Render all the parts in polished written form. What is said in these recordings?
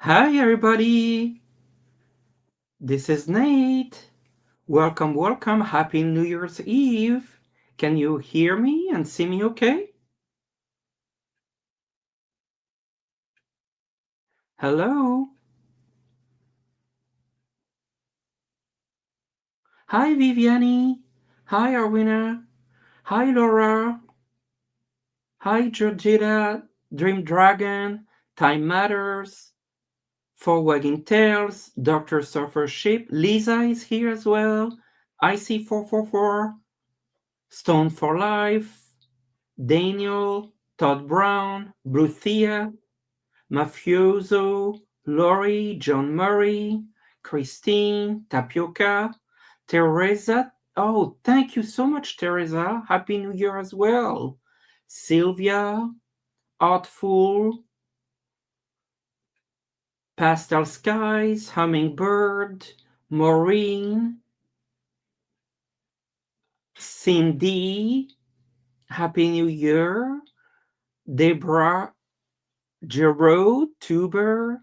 Hi, everybody. This is Nate. Welcome, welcome. Happy New Year's Eve. Can you hear me and see me okay? Hello. Hi, Viviani. Hi, Arwina. Hi, Laura. Hi, Georgita. Dream Dragon. Time Matters. For Wagging Tails. Dr. Surfer Ship. Lisa is here as well. IC444. Stone for Life. Daniel, Todd Brown, Bluthia, Mafioso, Laurie, John Murray, Christine, Tapioca, Teresa. Oh, thank you so much, Teresa. Happy New Year as well. Sylvia, Artful, Pastel Skies, Hummingbird, Maureen, Cindy, Happy New Year, Deborah, Gerard, Tuber,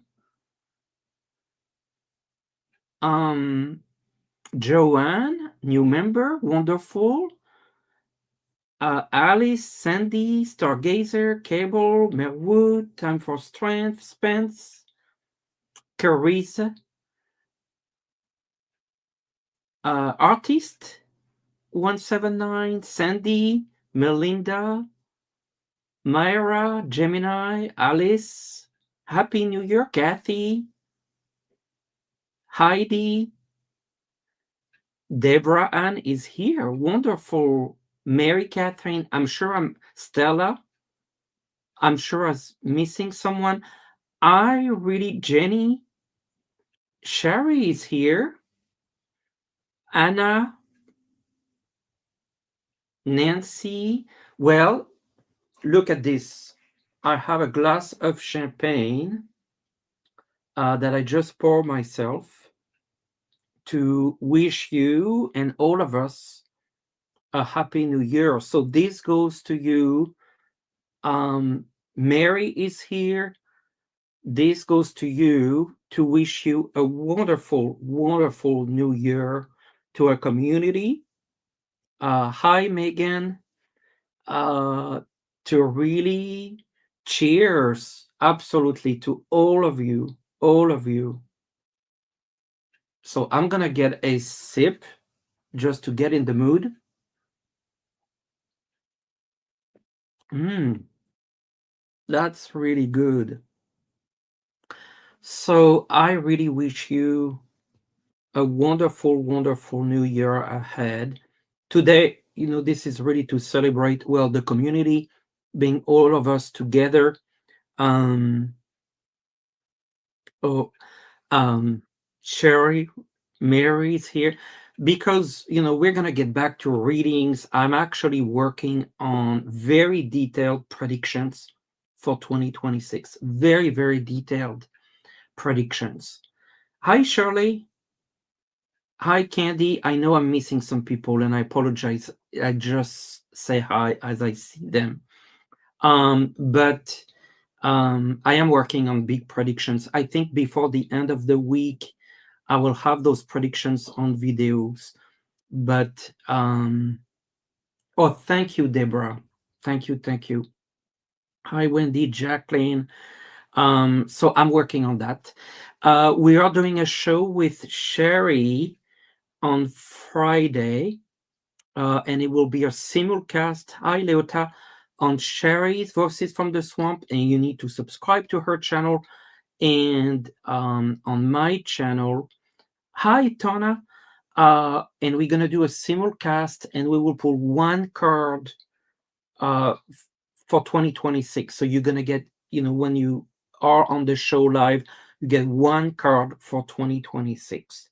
um, Joanne, new member, wonderful. Alice, Sandy, Stargazer, Cable, Merwood, Time for Strength, Spence, Carissa, Artist, 179, Sandy, Melinda, Myra, Gemini, Alice, Happy New Year, Kathy, Heidi, Deborah Ann is here, wonderful. Mary Catherine, I'm sure I'm Stella. I'm sure I was missing someone. I really, Jenny, Sherry is here. Anna, Nancy. Well, look at this. I have a glass of champagne that I just poured myself to wish you and all of us a happy new year. So this goes to you. Mary is here. This goes to you to wish you a wonderful, wonderful new year to our community. Hi, Megan. Uh, to really cheers, absolutely, to all of you, all of you. So I'm gonna get a sip just to get in the mood. Mm, that's really good. So I really wish you a wonderful, wonderful new year ahead. Today, this is really to celebrate, well, the community, being all of us together. Um, oh, um, Sherry, Mary is here because, we're going to get back to readings. I'm actually working on very detailed predictions for 2026. Very, very detailed predictions. Hi, Shirley. Hi, Candy. I know I'm missing some people and I apologize. I just say hi as I see them. But I am working on big predictions. I think before the end of the week, I will have those predictions on videos. But oh, thank you, Deborah. Thank you, thank you. Hi, Wendy, Jacqueline. So I'm working on that. We are doing a show with Sherry on Friday, and it will be a simulcast. Hi, Leota, on Sherry's Voices from the Swamp, and you need to subscribe to her channel. And on my channel, hi, Tona. And we're gonna do a simulcast, and we will pull one card for 2026. So you're gonna get, when you are on the show live, you get one card for 2026.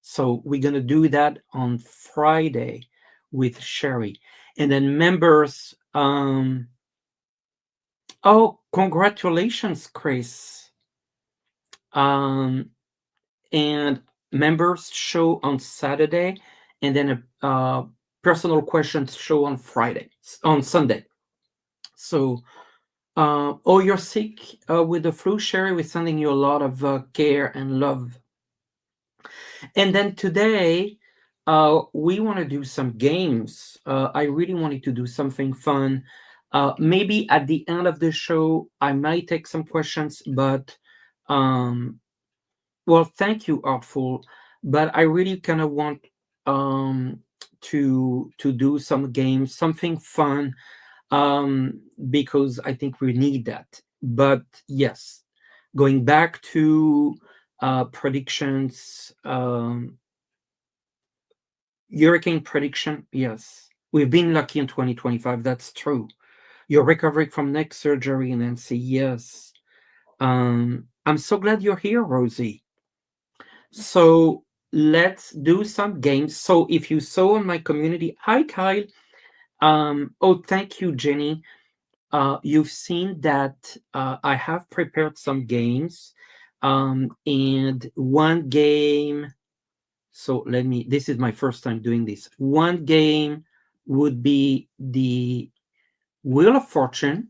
So we're gonna do that on Friday with Sherry, and then members. Oh, congratulations, Chris. And members show on Saturday, and then a personal questions show on Sunday. So Oh, you're sick with the flu, Sherry. We're sending you a lot of care and love. And then today, we want to do some games. I really wanted to do something fun. Maybe at the end of the show, I might take some questions, but um, well, thank you, Artful. But I really kind of want um, to do some games, something fun, because I think we need that. But yes, going back to predictions, hurricane prediction, yes, we've been lucky in 2025. That's true. You're recovering from neck surgery, Nancy. Yes. I'm so glad you're here, Rosie. So let's do some games. So if you saw in my community, hi Kyle. Oh, thank you, Jenny. You've seen that I have prepared some games. And one game, so let me, this is my first time doing this. One game would be the Wheel of Fortune.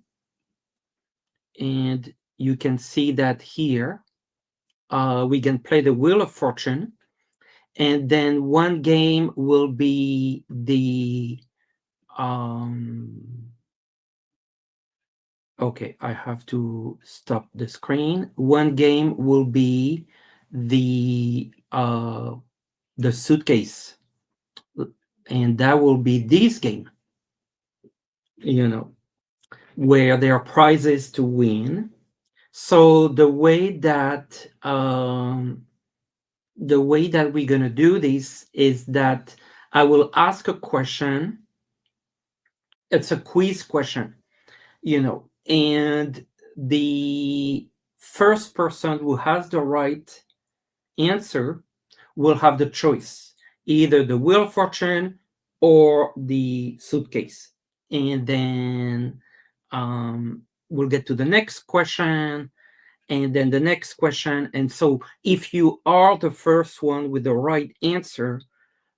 And you can see that here. We can play the Wheel of Fortune. And then one game will be the okay, I have to stop the screen. One game will be the suitcase, and that will be this game, you know, where there are prizes to win. So the way that we're gonna do this is that I will ask a question. It's a quiz question, and the first person who has the right answer will have the choice, either the Wheel of Fortune or the suitcase. And then we'll get to the next question, and then the next question. And so if you are the first one with the right answer,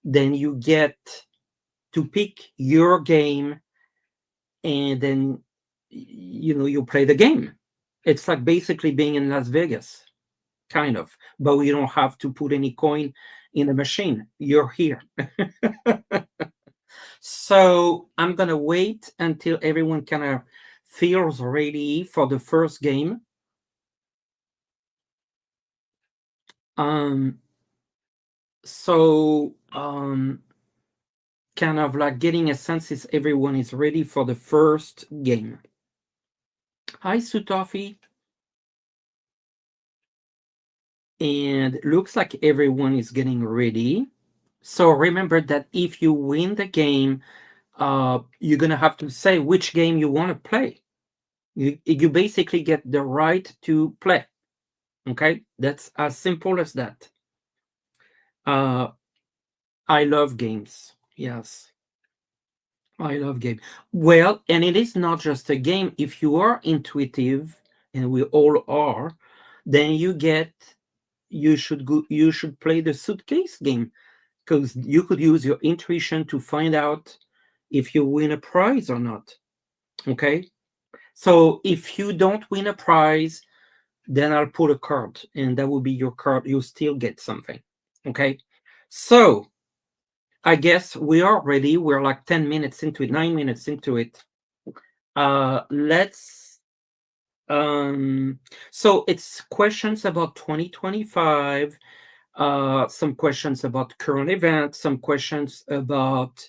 then you get to pick your game, and then you play the game. It's like basically being in Las Vegas, kind of, but we don't have to put any coin in the machine. You're here. So I'm gonna wait until everyone kind of feels ready for the first game. um so kind of like getting a sense is everyone is ready for the first game. Hi, Sutafi. And looks like everyone is getting ready. So remember that if you win the game, you're gonna have to say which game you want to play. You basically get the right to play. Okay, that's as simple as that. I love games. Yes, I love game. Well, and it is not just a game. If you are intuitive, and we all are, then you should go. You should play the suitcase game, because you could use your intuition to find out if you win a prize or not. Okay, so if you don't win a prize, then I'll put a card, and that will be your card. You still get something. Okay, so I guess we are ready. We're like 10 minutes into it, 9 minutes into it. Let's so it's questions about 2025, some questions about current events, some questions about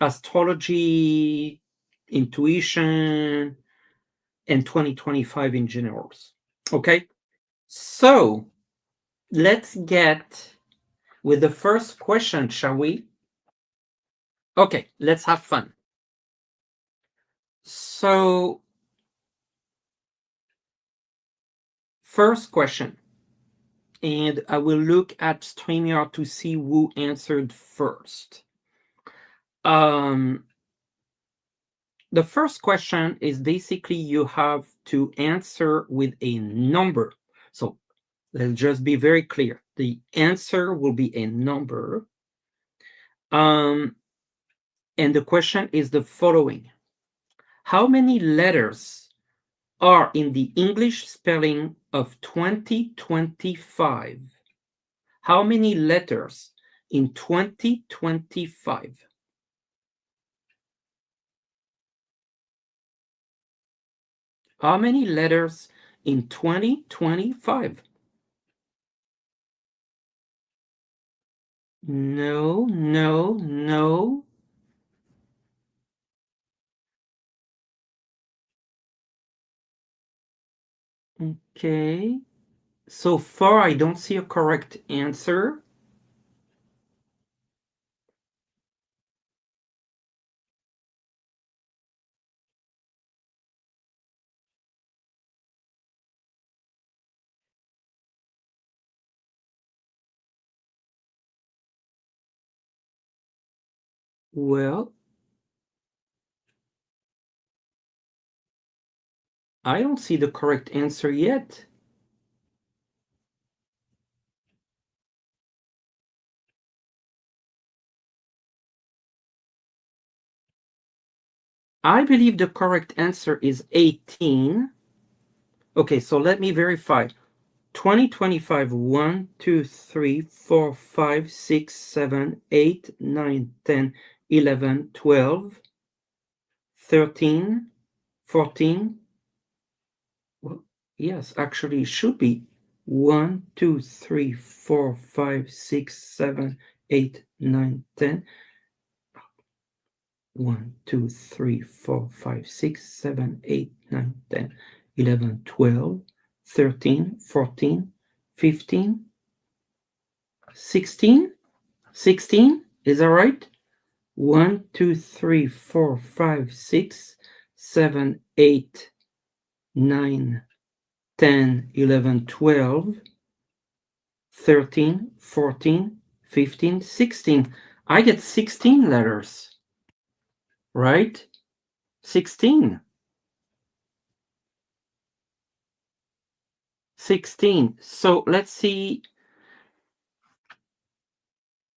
astrology, intuition, and 2025 in general. Okay, so let's get with the first question, shall we? Okay, let's have fun. So, first question, and I will look at StreamYard to see who answered first. The first question is basically you have to answer with a number. So let's just be very clear. The answer will be a number. And the question is the following. How many letters are in the English spelling of 2025? How many letters in 2025? How many letters in 2025? No, no, no. Okay. So far, I don't see a correct answer. Well, I don't see the correct answer yet. I believe the correct answer is 18. Okay, so let me verify. 2025, 1, 2, 3, 4, 5, 6, 7, 8, 9, 10, 11, 12, 13, 14. Well, yes, actually, it should be 1, 2, 3, 4, 5, 6, 7, 8, 9, 10. 1, 2, 3, 4, 5, 6, 7, 8, 9, 10, 11, 12, 13, 14, 15, 16. 16, is that right? 1, 2, 3, 4, 5, 6, 7, 8, 9, 10, 11, 12, 13, 14, 15, 16. I get 16 letters, right? 16. 16. So let's see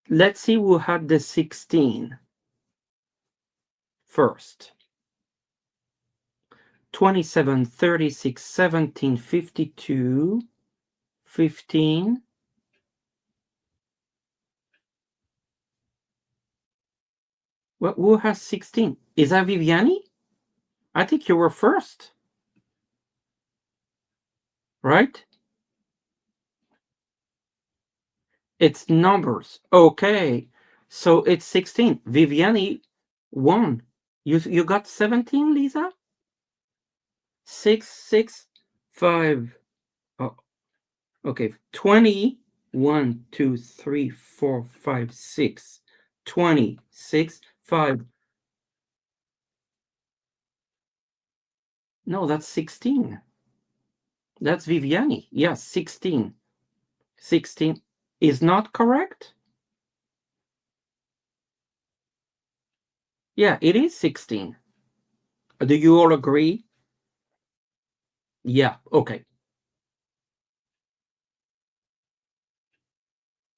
who had the 16 first. 27, 36, 17, 52, 15. Well, who has 16? Is that Viviani? I think you were first. Right? It's numbers. Okay. So it's 16. Viviani won. You got 17, Lisa? 6, 6, 5. Oh, okay. 20. 1, 2, 3, 4, 5, 6. 26, 5. No, that's 16. That's Viviani. Yes, 16. 16 is not correct? Yeah, it is 16. Do you all agree? Yeah, okay.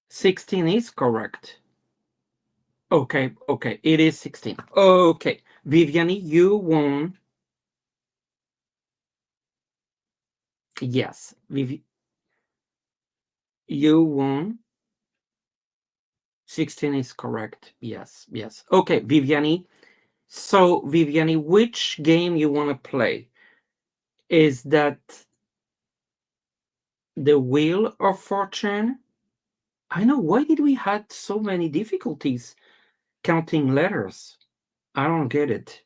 16 is correct. Okay, okay, it is 16. Okay, Viviani, you won. Yes, you won. 16 is correct. Yes, yes. Okay, Viviani. So, Viviani, which game you want to play? Is that the Wheel of Fortune? I know, why did we had so many difficulties counting letters? I don't get it.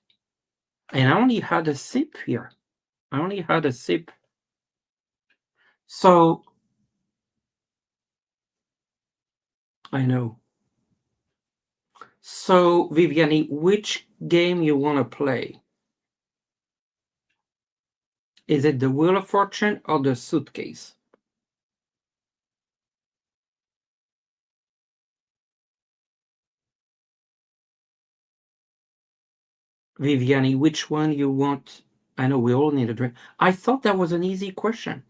And I only had a sip here. I only had a sip. So, I know. So, Viviani, which game you want to play? Is it the Wheel of Fortune or the Suitcase? Viviani, which one you want? I know we all need a drink. I thought that was an easy question.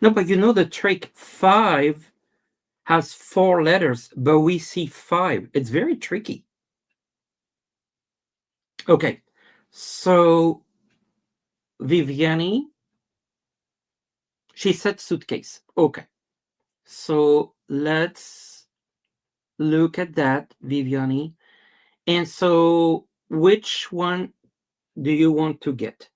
No, but you know the trick. 5 has 4 letters, but we see 5. It's very tricky. Okay, So Viviani, she said suitcase. Okay. So let's look at that, Viviani. And so which one do you want to get?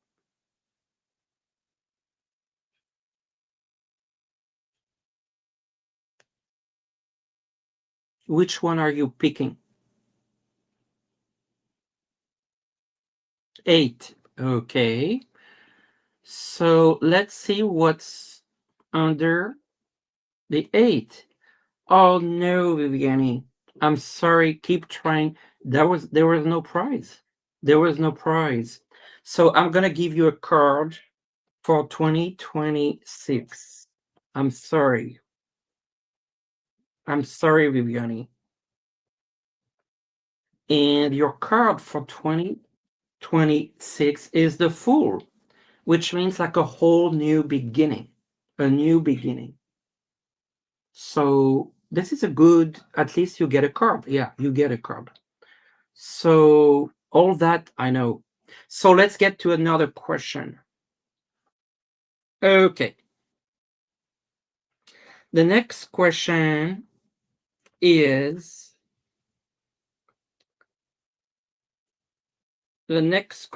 Which one are you picking? 8. Okay. So let's see what's under the 8. Oh no, Viviani. I'm sorry. Keep trying. There was no prize. There was no prize. So I'm gonna give you a card for 2026. I'm sorry. I'm sorry, Viviani. And your card for 2026 is the Fool, which means like a whole new beginning. A new beginning. So this is a good, at least you get a card. Yeah, you get a card. So all that I know. So let's get to another question. Okay. The next question is the next.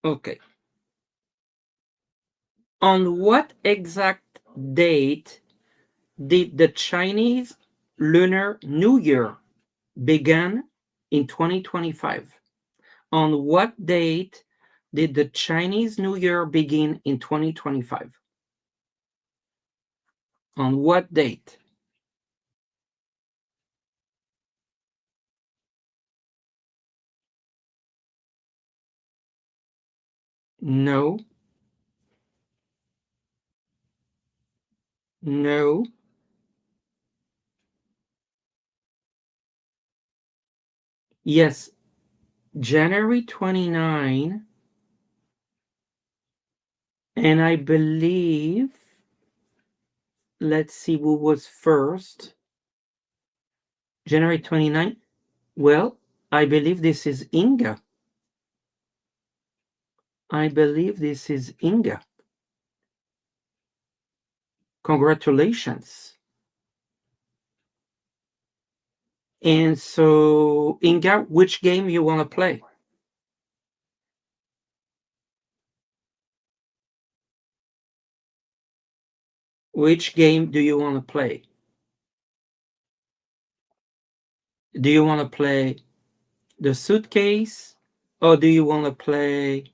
Okay. On what exact date did the Chinese Lunar New Year begin in 2025? On what date did the Chinese New Year begin in 2025? On what date? No, no. Yes, January 29, and I believe, let's see who was first. January 29. Well, I believe this is Inga. I believe this is Inga. Congratulations. And so, Inga, which game you want to play? Which game do you want to play? Do you want to play the suitcase or do you want to play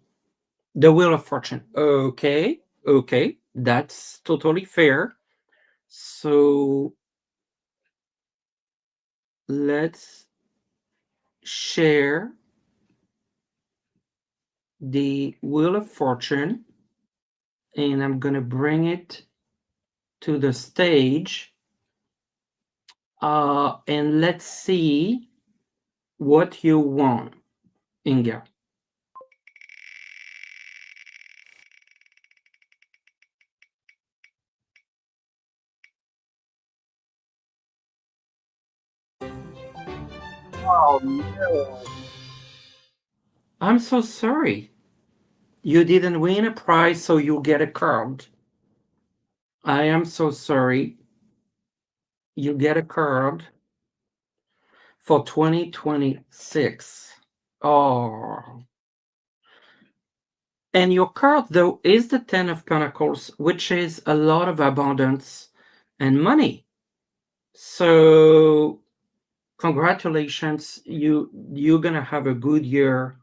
the Wheel of Fortune? Okay, okay, that's totally fair. So let's share the Wheel of Fortune and I'm going to bring it to the stage. And let's see what you want, Inga. Oh no. I'm so sorry. You didn't win a prize, so you get a card. I am so sorry. You get a card for 2026. Oh. And your card, though, is the Ten of Pentacles, which is a lot of abundance and money. So congratulations. You're gonna have a good year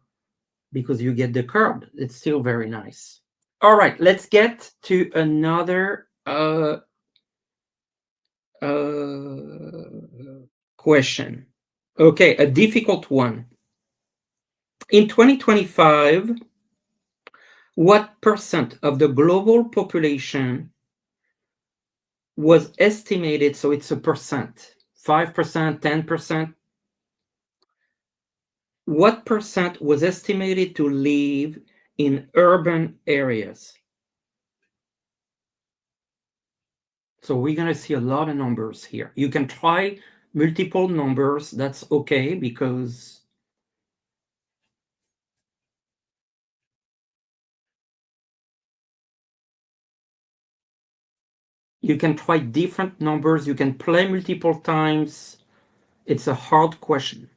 because you get the card. It's still very nice. All right, let's get to another question. Okay, a difficult one. In 2025, what percent of the global population was estimated? So it's a percent, 5%, 10%. What percent was estimated to live in urban areas? So we're going to see a lot of numbers here. You can try multiple numbers. That's okay because You can try different numbers. You can play multiple times. It's a hard question.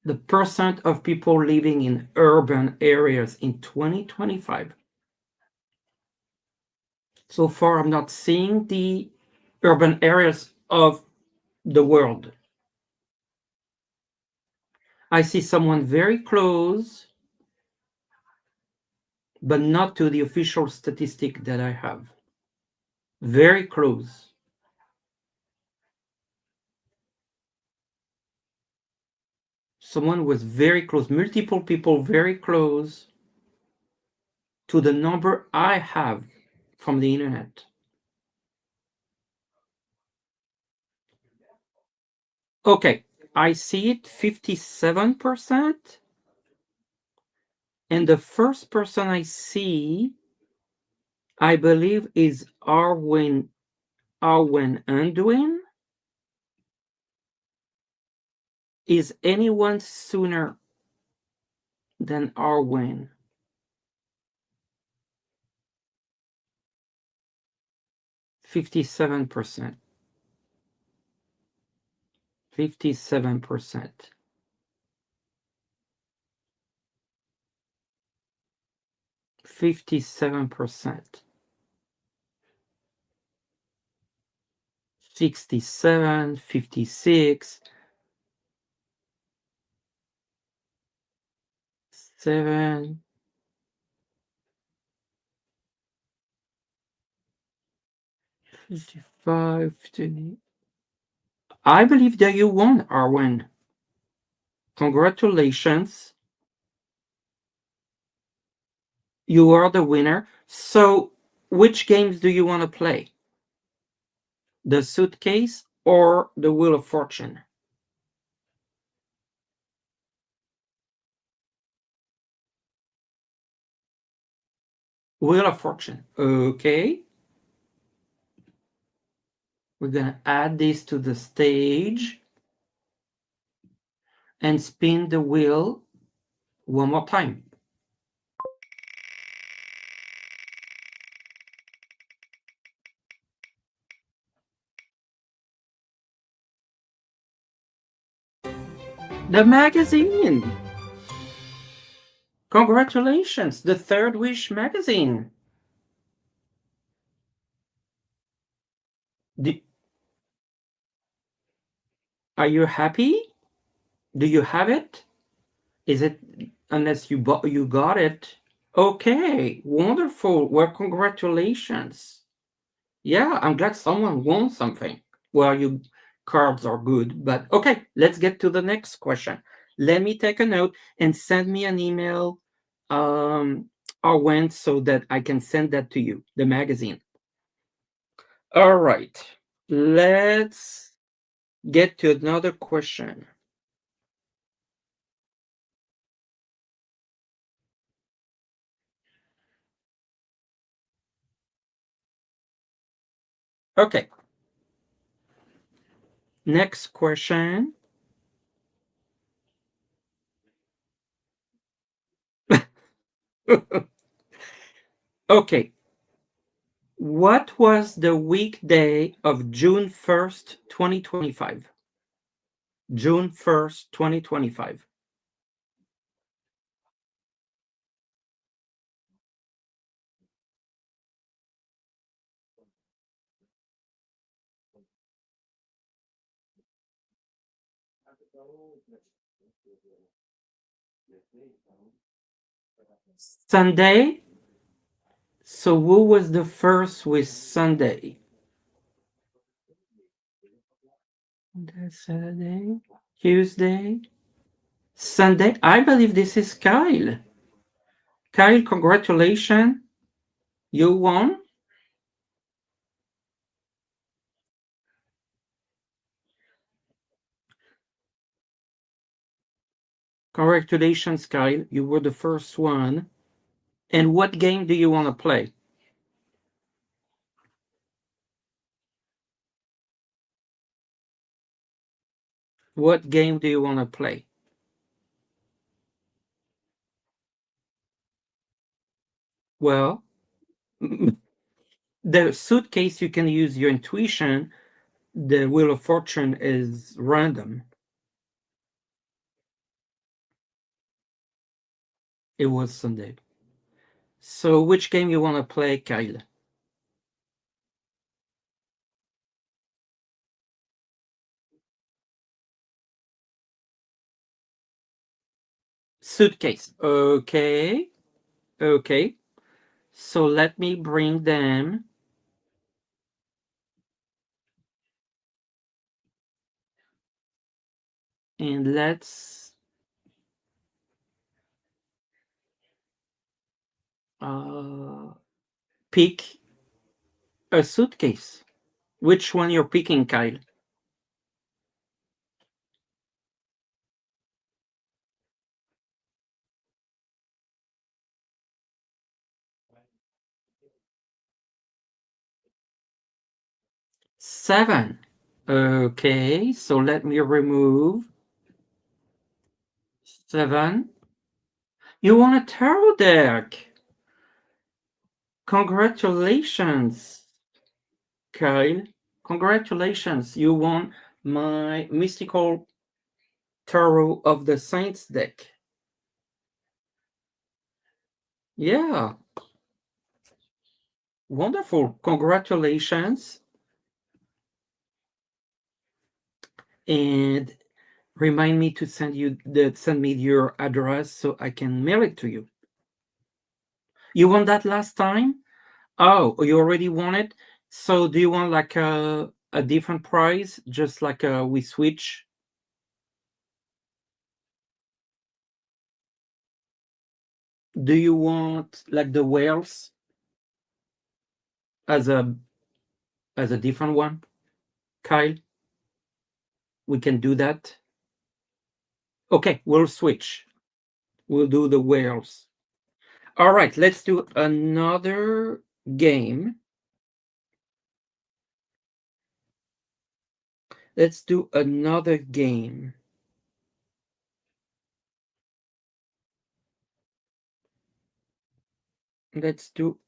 The percent of people living in urban areas in 2025. So far, I'm not seeing the urban areas of the world. I see someone very close, but not to the official statistic that I have. Very close. Someone was very close, multiple people very close to the number I have from the internet. Okay, I see it 57%. And the first person I see, I believe, is Arwen Unduin. Is anyone sooner than Arwen? 57%. 57%. 57%. 67, 56, 7, 55, 50. I believe that you won, Arwen. Congratulations. You are the winner. So, which games do you want to play? The suitcase or the Wheel of Fortune? Wheel of Fortune. Okay. We're going to add this to the stage and spin the wheel one more time. The magazine. Congratulations, the Third Wish magazine. Are you happy? Do you have it? Is it, unless you got it? Okay, wonderful. Well, congratulations. Yeah, I'm glad someone won something. Well, your cards are good, but okay, let's get to the next question. Let me take a note and send me an email, or so that I can send that to you, the magazine. All right, let's get to another question. Okay. Next question. Okay. What was the weekday of June 1st, 2025? June 1st, 2025. Sunday. So who was the first with Sunday? Saturday, Tuesday, Sunday. I believe this is Kyle. Kyle, congratulations. You won. Congratulations, Kyle. You were the first one. And what game do you want to play? What game do you want to play? Well, The suitcase, you can use your intuition. The Wheel of Fortune is random. It was Sunday. So which game you want to play, Kyle? Suitcase. Okay. Okay. So let me bring them. And let's uh, pick a suitcase. Which one you're picking, Kyle? Seven. Okay, so let me remove seven. You want a tarot deck? Congratulations, Kyle. Congratulations. You won my Mystical Tarot of the Saints deck. Yeah, wonderful. Congratulations. And remind me to send me your address so I can mail it to you. You won that last time? Oh, you already won it? So do you want like a different price? Just like we switch? Do you want like the whales as a different one? Kyle, we can do that. Okay, we'll switch. We'll do the whales. All right, let's do another game. Let's do another game. Let's do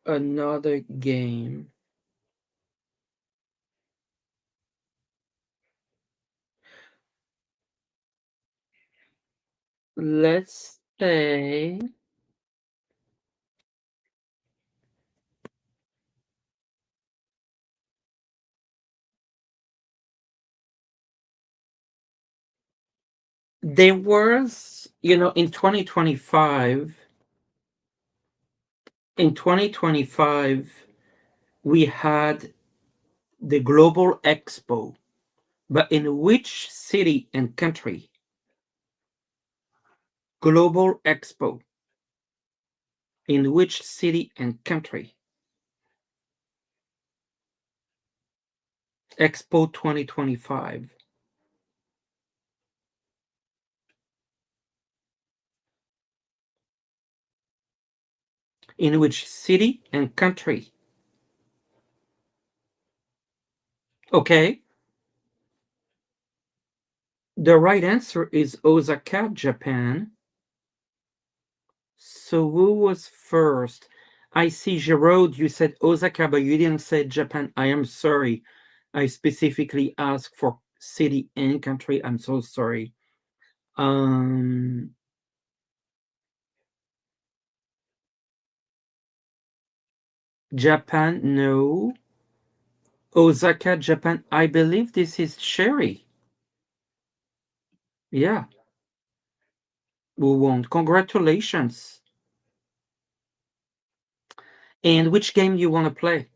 another game. Let's say there was, in 2025, we had the Global Expo, but in which city and country? Global Expo. In which city and country? Expo 2025. In which city and country? Okay. The right answer is Osaka, Japan. So who was first? I see, Gerard, you said Osaka, but you didn't say Japan. I am sorry. I specifically asked for city and country. I'm so sorry. Um, Japan, no. Osaka, Japan. I believe this is Sherry. Yeah, who won? Congratulations. And which game you want to play?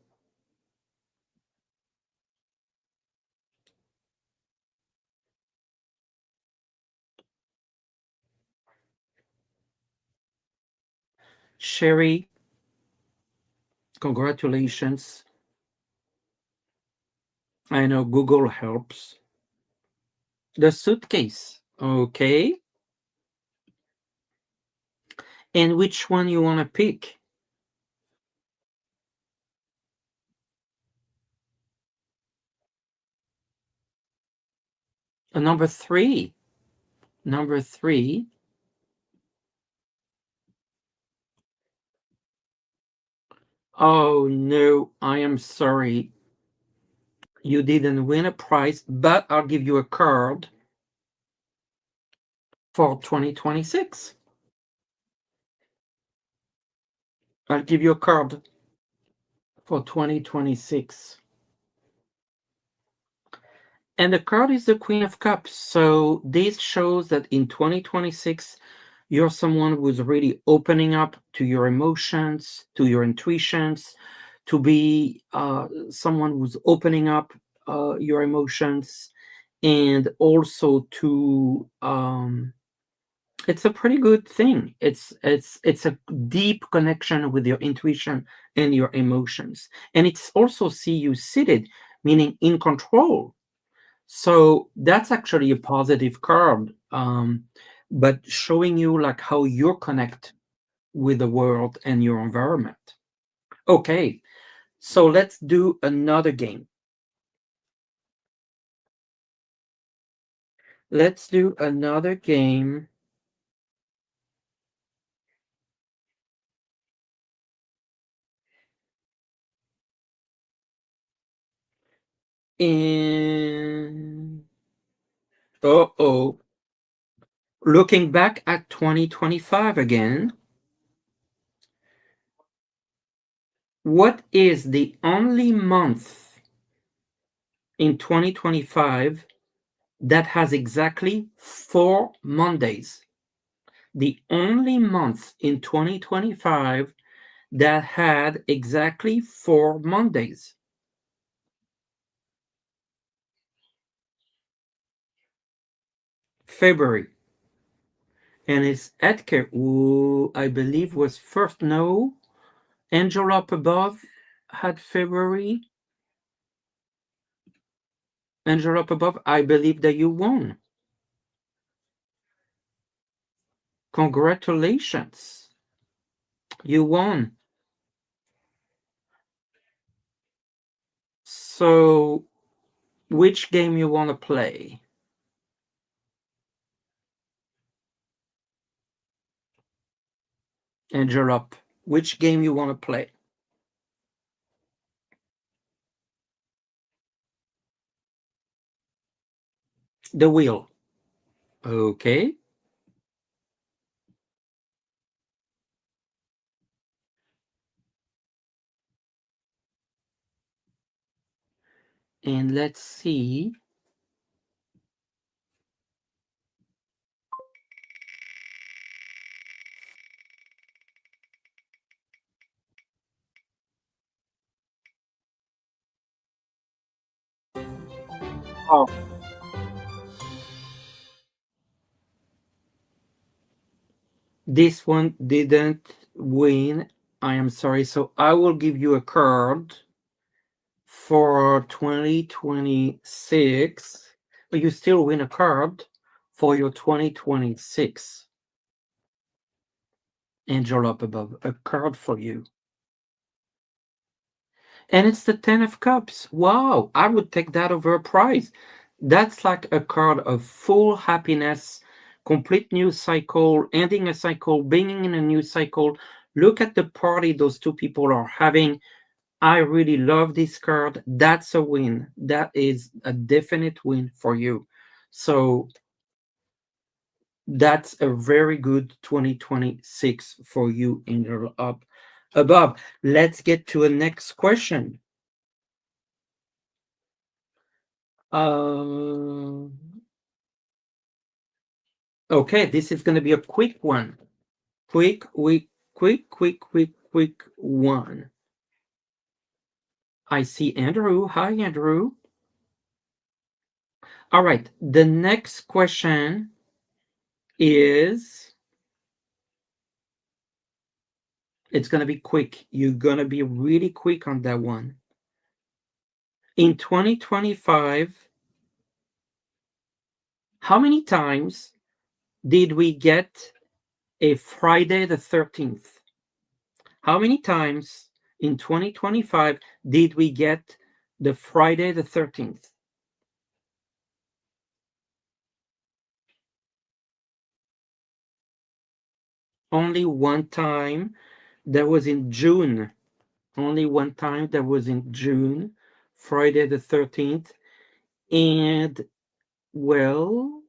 Sherry, congratulations. I know Google helps. The suitcase. Okay. And which one you want to pick? Number three. Number three. Oh no, I am sorry. You didn't win a prize, but I'll give you a card for 2026. I'll give you a card for 2026. And the card is the Queen of Cups. So this shows that in 2026, you're someone who's really opening up to your emotions, to your intuitions, to be someone who's opening up your emotions, and also to it's a pretty good thing. It's a deep connection with your intuition and your emotions, and it's also see you seated, meaning in control. So that's actually a positive card, but showing you like how you connect with the world and your environment. Okay, so let's do another game. Let's do another game. And oh, looking back at 2025 again, what is the only month in 2025 that has exactly 4 Mondays? The only month in 2025 that had exactly 4 Mondays. February. And it's Edgar, who I believe was first. No, Angel Up Above had February. Angel Up Above, I believe that you won. Congratulations. You won. So, which game you want to play? Angel Up. Which game you want to play? The wheel. Okay. And let's see. Oh, this one didn't win. I am sorry. So I will give you a card for 2026, but you still win a card for your 2026. Angel Up Above, a card for you. And it's the Ten of Cups. Wow, I would take that over a prize. That's like a card of full happiness, complete new cycle, ending a cycle, being in a new cycle. Look at the party those two people are having. I really love this card. That's a win. That is a definite win for you. So that's a very good 2026 for you in your up above. Let's get to a next question. Um, okay, this is going to be a quick one. Quick one. I see Andrew. Hi, Andrew. All right. The next question is it's going to be quick. You're going to be really quick on that one. In 2025, how many times did we get a Friday the 13th? How many times in 2025 did we get the Friday the 13th? Only one time. That was in June only one time. That was in June, Friday the 13th. And, well,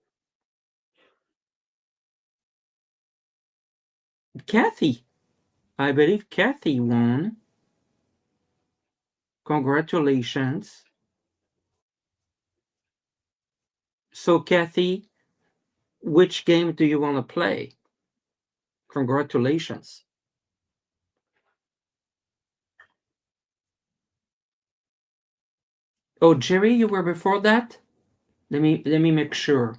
Kathy, I believe Kathy won. Congratulations. So, Kathy, which game do you want to play? Congratulations. Oh, Jerry, you were before that? Let me make sure.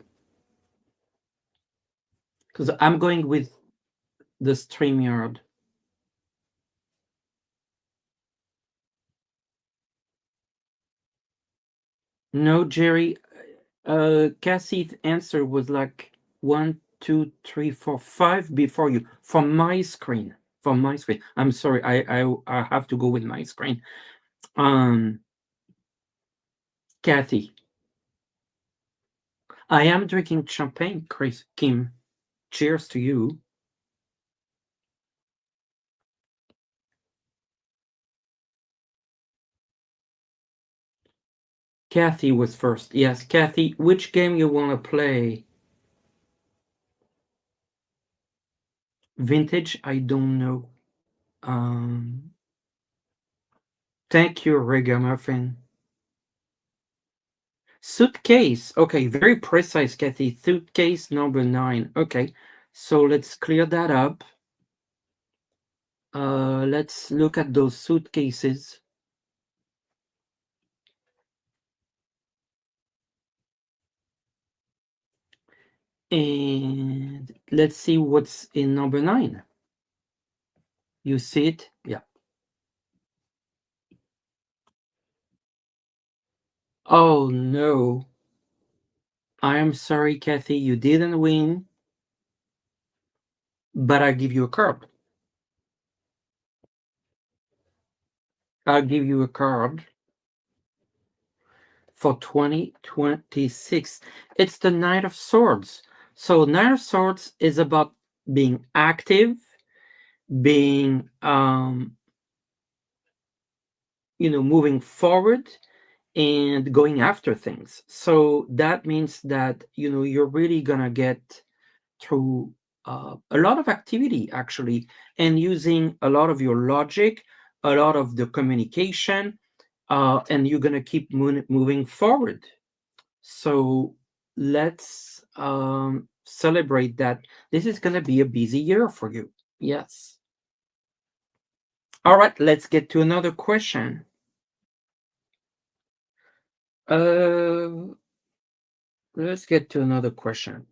Because I'm going with the StreamYard. No, Jerry. Cassie's answer was like 1, 2, 3, 4, 5 before you. From my screen. From my screen. I'm sorry. I have to go with my screen. Kathy, I am drinking champagne, Chris Kim. Cheers to you. Kathy was first. Yes, Kathy, which game you want to play? Vintage? I don't know. Um, Thank you, Ragamuffin. Suitcase. Okay, very precise, Kathy. Suitcase number 9. Okay, so let's clear that up. Let's look at those suitcases. And let's see what's in number 9. You see it? Yeah. Oh no. I am sorry, Kathy, you didn't win, but I give you a card. I'll give you a card for 2026. It's the Knight of Swords. So Knight of Swords is about being active, being moving forward and going after things. So that means that you're really gonna get through a lot of activity actually, and using a lot of your logic, a lot of the communication, and you're gonna keep moving forward. So let's celebrate that this is gonna be a busy year for you. Yes. All right, let's get to another question. Uh, let's get to another question.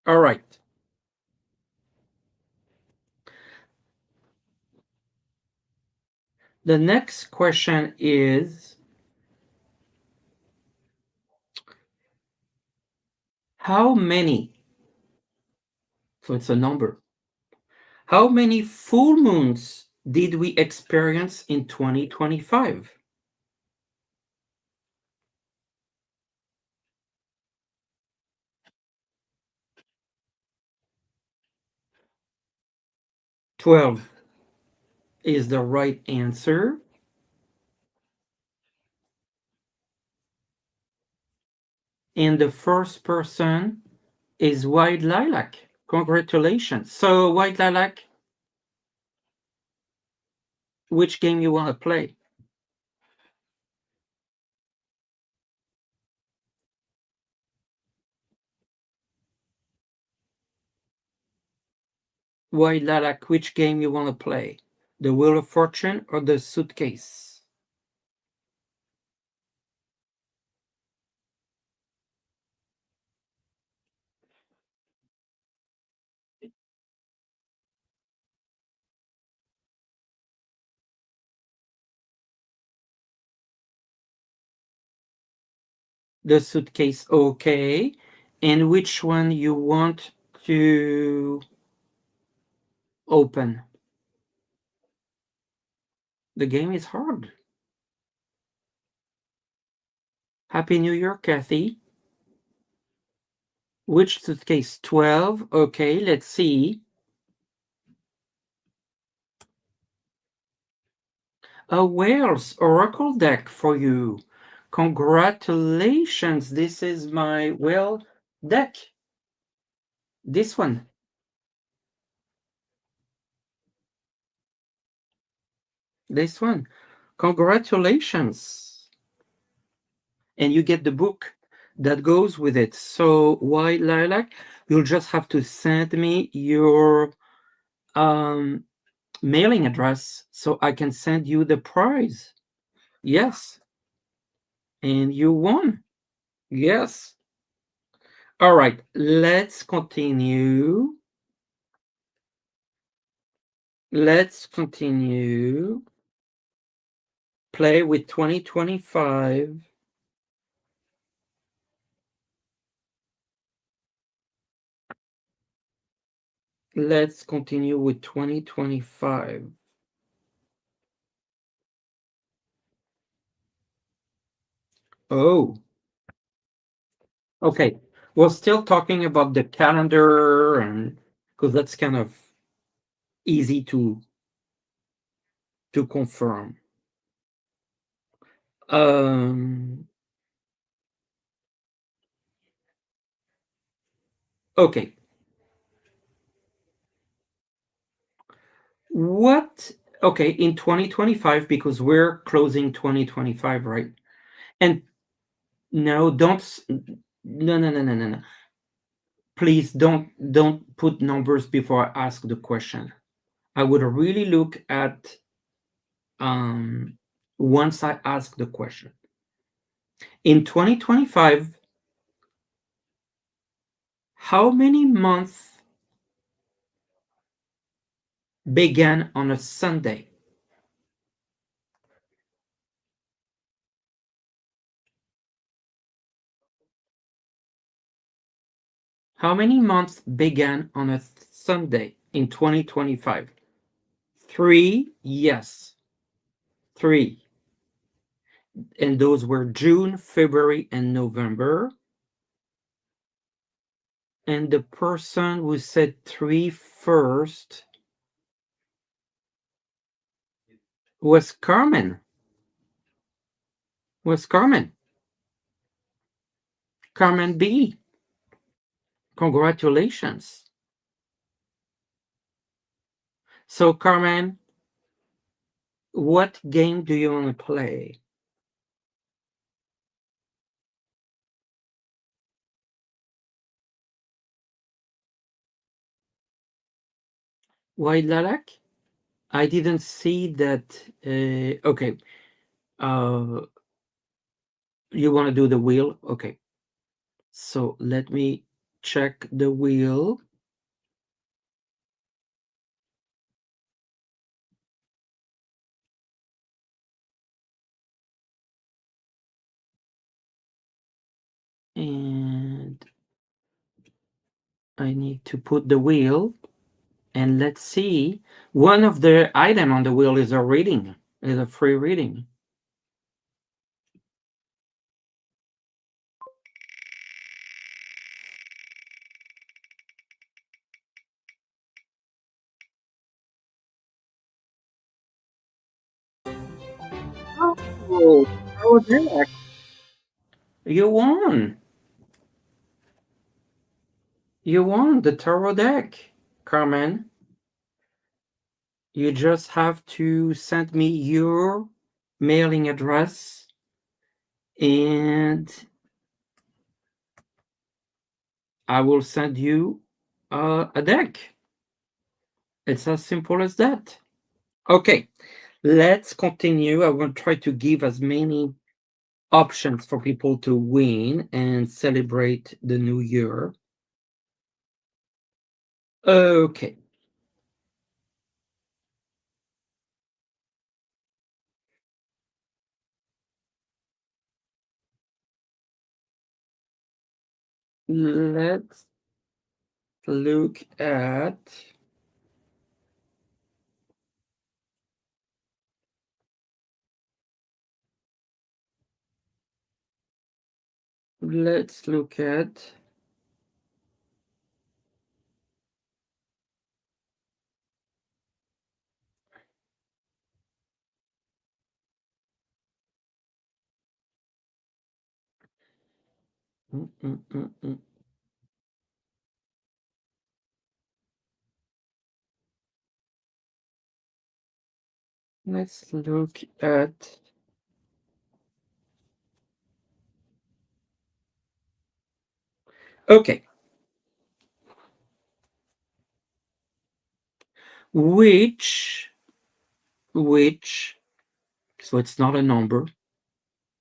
All right. The next question is, how many, so it's a number, how many full moons did we experience in 2025? 12 is the right answer. And the first person is White Lilac. Congratulations. So, White Lilac, which game you want to play? White Lilac, which game you want to play? The Wheel of Fortune or the Suitcase? The Suitcase, okay. And which one you want to open? The game is hard. Happy New Year, Kathy. Which suitcase? 12. Okay, let's see. A Wales Oracle deck for you. Congratulations. This is my Whale deck. This one. This one. Congratulations. And you get the book that goes with it. So, White Lilac, you'll just have to send me your mailing address so I can send you the prize. Yes. And you won. Yes. All right. Let's continue. Let's continue. Play with 2025. Let's continue with 2025. Oh, okay. We're still talking about the calendar, and because that's kind of easy to confirm. Um, okay. What? Okay, in 2025, because we're closing 2025, right? And no, no, no, no, no, no, no. Please don't put numbers before I ask the question. I would really look at once I ask the question. In 2025, how many months began on a Sunday? How many months began on a Sunday in 2025? Three, yes, three. And those were June, February, and November. And the person who said three first was Carmen. Was Carmen. Carmen B. Congratulations. So, Carmen, what game do you want to play? White Lilac? I didn't see that. Okay. Uh, you want to do the wheel? Okay. So let me check the wheel. And I need to put the wheel. And let's see. One of the item on the wheel is a reading, is a free reading. Oh, tarot deck. You won. You won the tarot deck, Carmen. You just have to send me your mailing address and I will send you a deck. It's as simple as that. Okay, let's continue. I will try to give as many options for people to win and celebrate the new year. Okay. Let's look at Let's look at mm, mm, mm, mm. Let's look at okay. Which so it's not a number.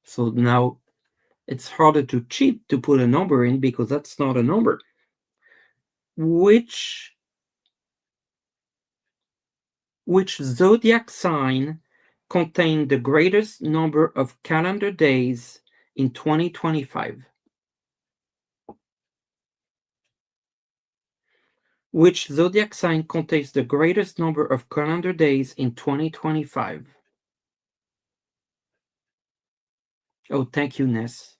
So now it's harder to cheat to put a number in because that's not a number. Which zodiac sign contained the greatest number of calendar days in 2025? Which zodiac sign contains the greatest number of calendar days in 2025? Oh, thank you, Ness.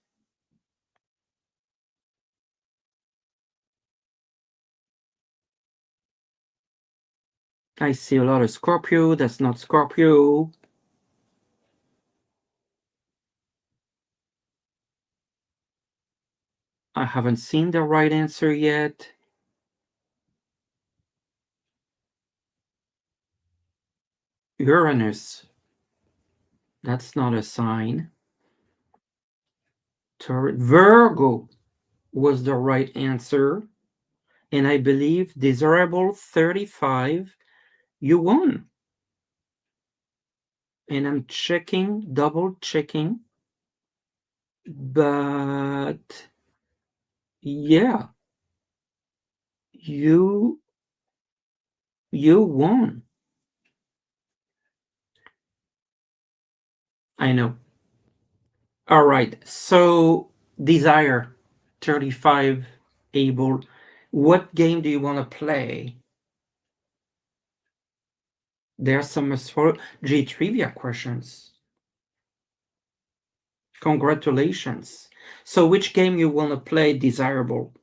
I see a lot of Scorpio. That's not Scorpio. I haven't seen the right answer yet. Uranus. That's not a sign. Virgo was the right answer. And I believe Desirable 35, you won. And I'm checking, double checking. But yeah, you won. I know. All right. So Desire 35 able. What game do you want to play? There's some astrology trivia questions. Congratulations. So which game you want to play, Desirable?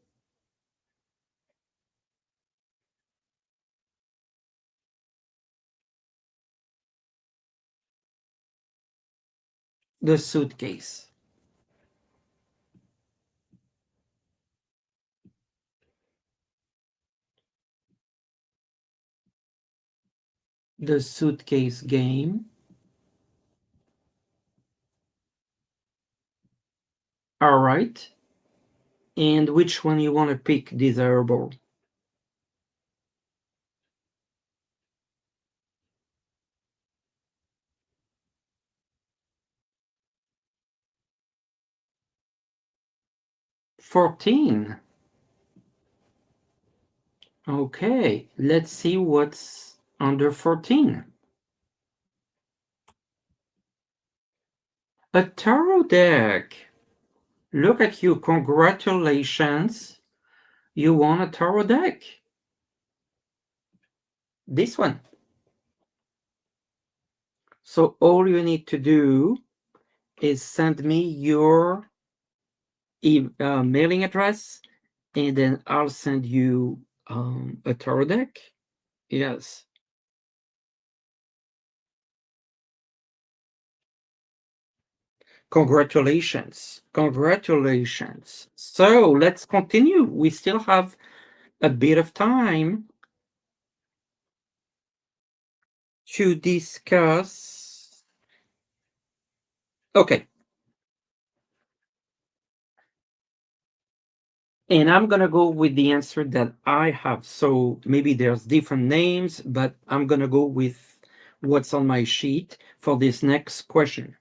The suitcase. The suitcase game. All right. And which one you want to pick, Desirable? $14. Okay, let's see what's under 14. A tarot deck. Look at you. Congratulations. You won a tarot deck. This one. So all you need to do is send me your mailing address, and then I'll send you a tarot deck. Yes. Congratulations. Congratulations. So let's continue. We still have a bit of time to discuss. Okay. And I'm going to go with the answer that I have. So maybe there's different names, but I'm going to go with what's on my sheet for this next question.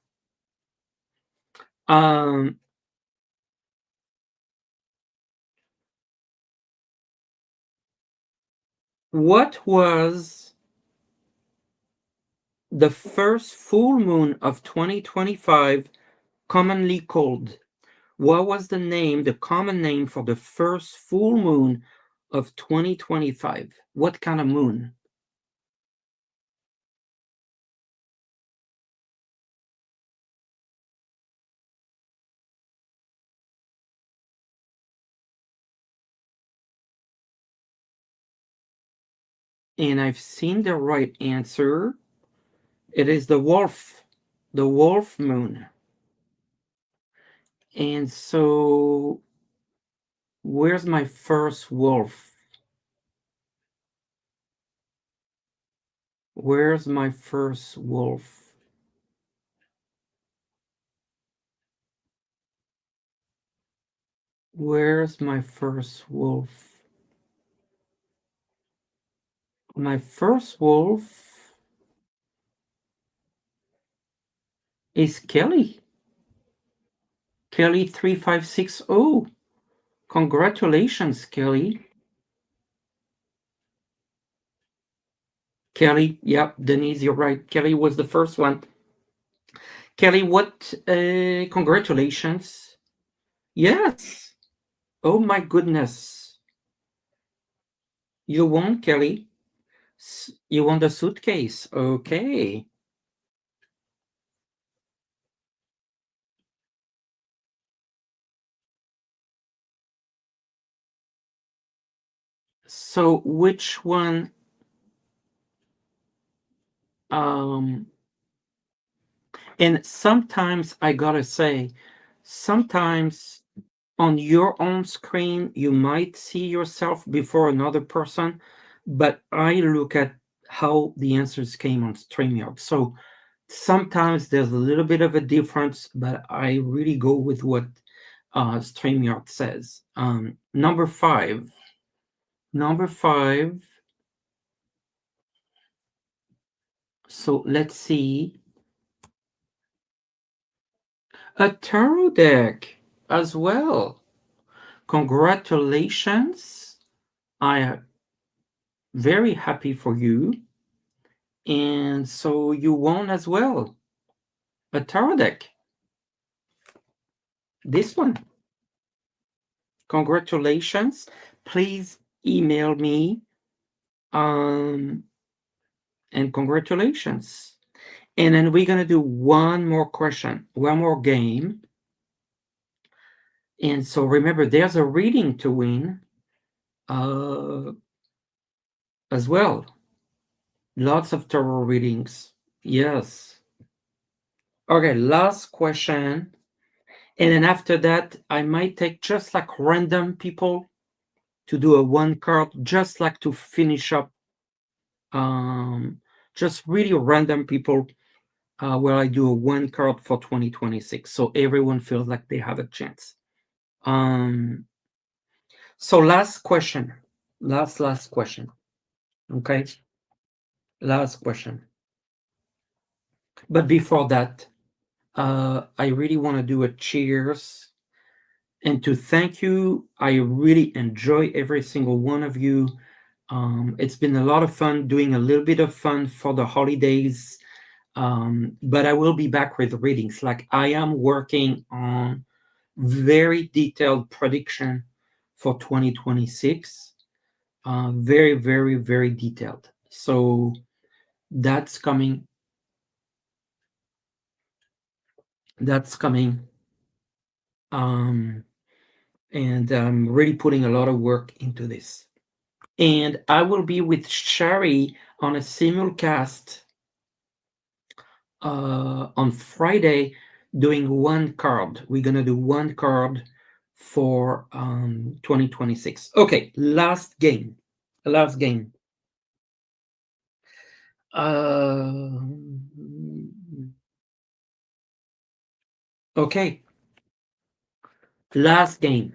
What was the first full moon of 2025 commonly called? What was the common name for the first full moon of 2025? What kind of moon? And I've seen the right answer. It is the wolf moon. And so, where's my first wolf? Where's my first wolf? Where's my first wolf? My first wolf is Kelly. Kelly 3560. Congratulations, Kelly. Kelly, yep, Denise, you're right. Kelly was the first one. Kelly, what? Congratulations. Yes. Oh my goodness. You won, Kelly. You won the suitcase. Okay. So which one? Um, and sometimes I gotta say, sometimes on your own screen, you might see yourself before another person, but I look at how the answers came on StreamYard. So sometimes there's a little bit of a difference, but I really go with what StreamYard says. Number five. Number five. So let's see. A tarot deck as well. Congratulations. I am very happy for you. And so you won as well. A tarot deck. This one. Congratulations. Please email me. And congratulations. And then we're going to do one more question, one more game. And so remember, there's a reading to win as well. Lots of tarot readings. Yes. Okay, last question. And then after that, I might take just like random people to do a one card, just like to finish up. Just really random people where I do a one card for 2026. So everyone feels like they have a chance. So last question. Last question. Okay. Last question. But before that, I really want to do a cheers and to thank you. I really enjoy every single one of you. It's been a lot of fun doing a little bit of fun for the holidays. But I will be back with readings. Like I am working on very detailed prediction for 2026. Very, very, very detailed. So that's coming. That's coming. And I'm really putting a lot of work into this. And I will be with Sherry on a simulcast on Friday doing one card. We're going to do one card for 2026. Okay, last game. Last game. Okay, last game.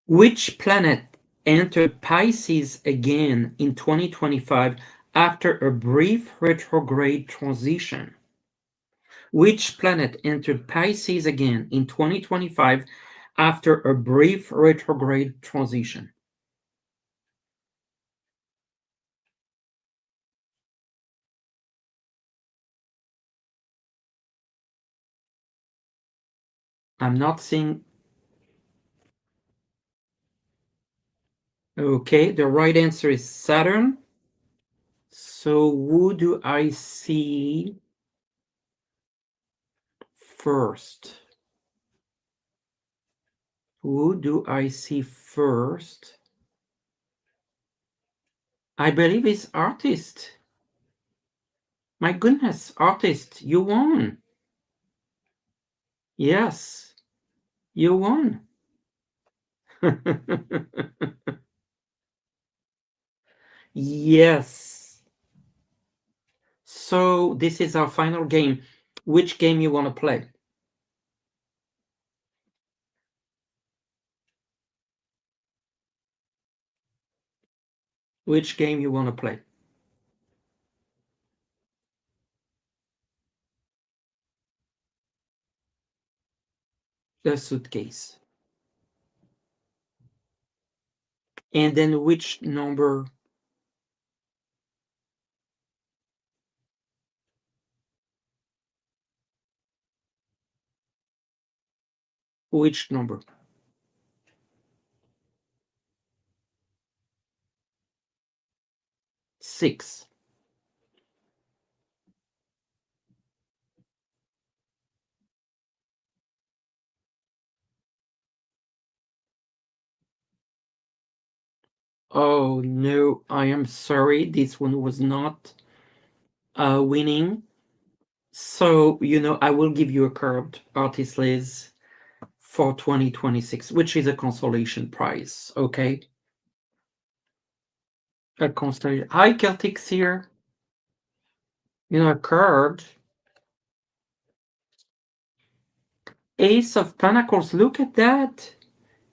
Which planet entered Pisces again in 2025 after a brief retrograde transition? Which planet entered Pisces again in 2025 after a brief retrograde transition? I'm not seeing. Okay, the right answer is Saturn. So who do I see first? Who do I see first? I believe it's artist. My goodness, artist, you won. Yes, you won. Yes. So this is our final game. Which game you want to play? Which game you want to play? The suitcase. And then which number? Which number? Six. Oh no, I am sorry. This one was not winning. So, I will give you a card, Artist Liz, for 2026, which is a consolation prize. Okay? A consolation. Hi, Celtic Seer. A card. Ace of Pentacles. Look at that.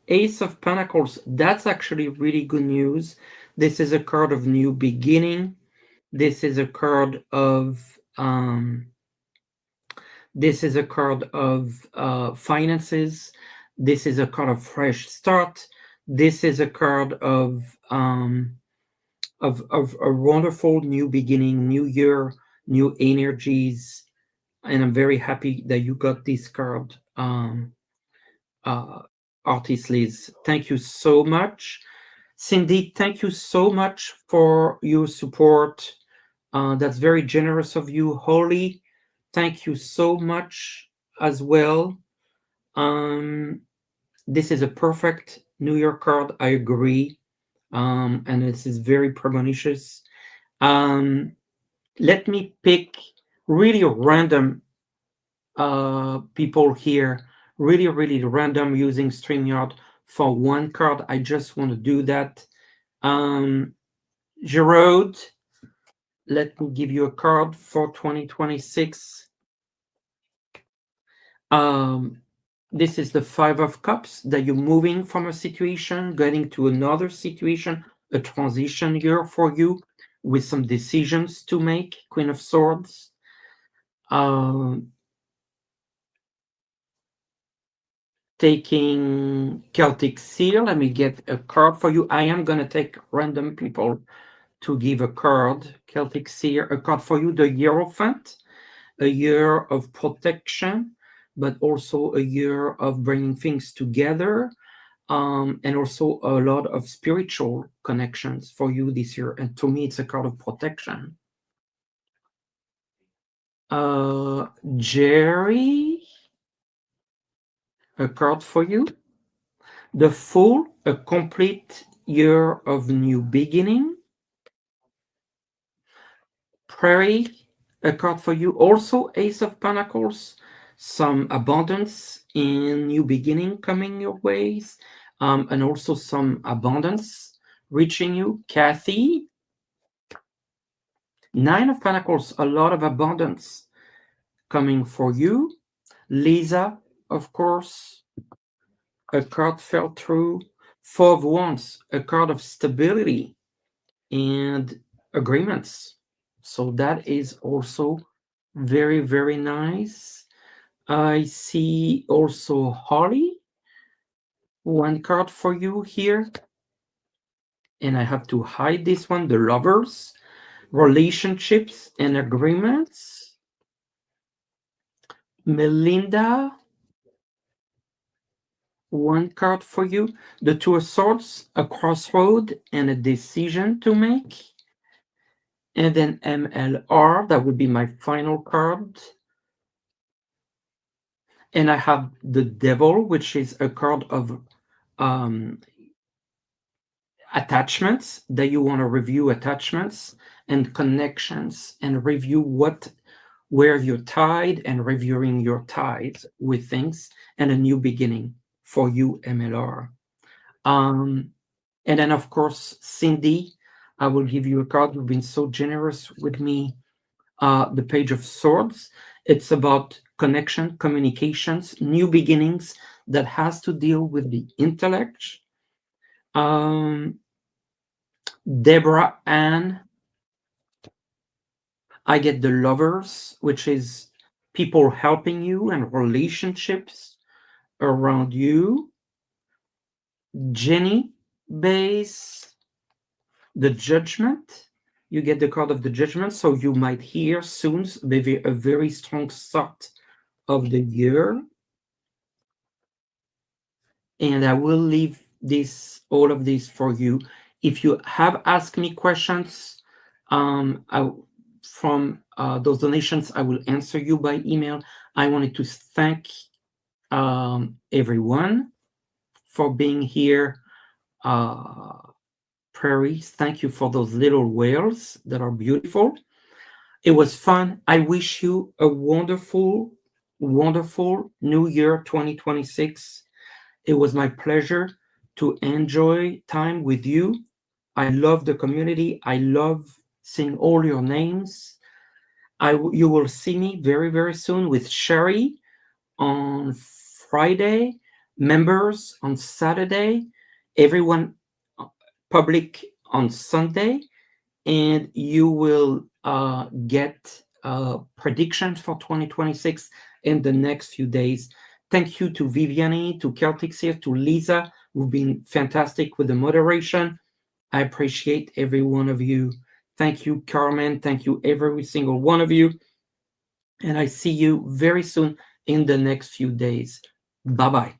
Ace of Pentacles. That's actually really good news. This is a card of new beginning. This is a card of finances. This is a card of fresh start. This is a card of a wonderful new beginning, new year, new energies, and I'm very happy that you got this card, Artist Liz. Thank you so much. Cindy, thank you so much for your support. That's very generous of you. Holly, thank you so much as well. This is a perfect New Year card. I agree. And this is very pernicious. Let me pick really random people here, really random using StreamYard for one card. I just want to do that. Gerard, let me give you a card for 2026. This is the Five of Cups, that you're moving from a situation, getting to another situation, a transition year for you with some decisions to make. Queen of Swords. Taking Celtic Seal. Let me get a card for you. I am going to take random people to give a card. Celtic Seal, a card for you. The Hierophant, a year of protection, but also a year of bringing things together, and also a lot of spiritual connections for you this year. And to me, it's a card of protection. Jerry, a card for you. The Fool, a complete year of new beginning. Prairie, a card for you. Also, Ace of Pentacles, some abundance in new beginning coming your ways, and also some abundance reaching you. Kathy, Nine of Pentacles, a lot of abundance coming for you. Lisa, of course, a card fell through. Four of Wands, a card of stability and agreements. So that is also very nice. I see also Holly, one card for you here. And I have to hide this one, the Lovers, relationships and agreements. Melinda, one card for you. The Two of Swords, a crossroad and a decision to make. And then MLR, that would be my final card. And I have the Devil, which is a card of um, attachments that you want to review, attachments and connections, and review where you're tied, and reviewing your ties with things, and a new beginning for you, MLR. Um, and then, of course, Cindy, I will give you a card. You've been so generous with me. The Page of Swords. It's about connection, communications, new beginnings that has to deal with the intellect. Deborah Ann, I get the Lovers, which is people helping you and relationships around you. Jenny Bays, the Judgment. You get the card of the Judgment, so you might hear soon maybe a very strong start of the year. And I will leave all of this for you. If you have asked me questions from those donations, I will answer you by email. I wanted to thank everyone for being here. Prairies, thank you for those little whales that are beautiful. It was fun. I wish you a wonderful, wonderful new year 2026. It was my pleasure to enjoy time with you. I love the community. I love seeing all your names. You will see me very, very soon with Sherry on Friday, members on Saturday, everyone public on Sunday, and you will get predictions for 2026 in the next few days. Thank you to Viviane, to Celtic Seer, to Lisa, who've been fantastic with the moderation. I appreciate every one of you. Thank you, Carmen. Thank you, every single one of you. And I see you very soon in the next few days. Bye-bye.